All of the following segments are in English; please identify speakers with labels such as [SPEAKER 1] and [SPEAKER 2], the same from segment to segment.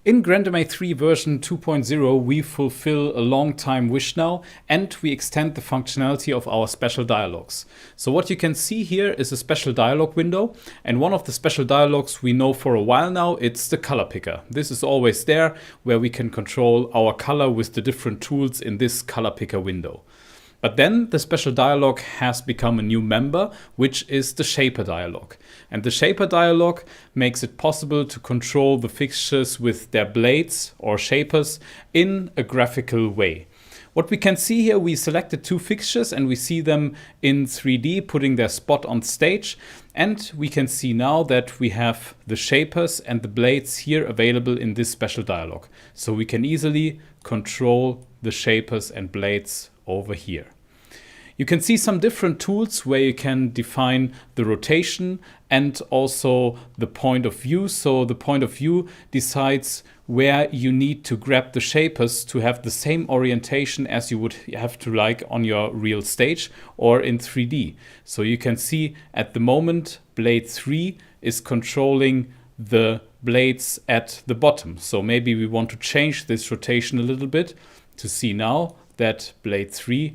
[SPEAKER 1] In MA3 version 2.0, we fulfill a long-time wish now, and we extend the functionality of our special dialogues. So what you can see here is a special dialogue window, and one of the special dialogues we know for a while now, it's the color picker. This is always there, where we can control our color with the different tools in this color picker window. But then the special dialog has become a new member, which is the shaper dialog. And the shaper dialog makes it possible to control the fixtures with their blades or shapers in a graphical way. What we can see here, we selected two fixtures and we see them in 3D putting their spot on stage. And we can see now that we have the shapers and the blades here available in this special dialog. So we can easily control the shapers and blades over here. You can see some different tools where you can define the rotation and also the point of view. So the point of view decides where you need to grab the shapers to have the same orientation as you would have to like on your real stage or in 3D. So you can see at the moment blade 3 is controlling the blades at the bottom. So maybe we want to change this rotation a little bit to see now that blade 3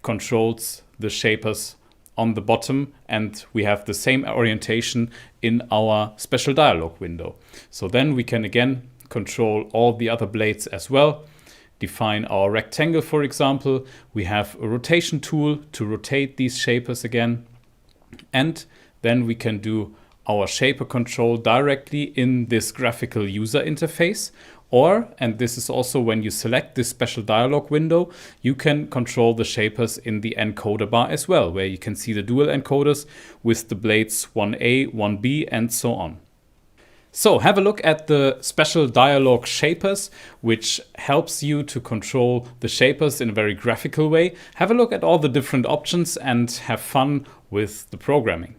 [SPEAKER 1] controls the shapers on the bottom, and we have the same orientation in our special dialog window. So then we can again control all the other blades as well. Define our rectangle, for example. We have a rotation tool to rotate these shapers again. And then we can do our shaper control directly in this graphical user interface. Or, and this is also when you select this special dialog window, you can control the shapers in the encoder bar as well, where you can see the dual encoders with the blades 1A, 1B, and so on. So have a look at the special dialog shapers, which helps you to control the shapers in a very graphical way. Have a look at all the different options and have fun with the programming.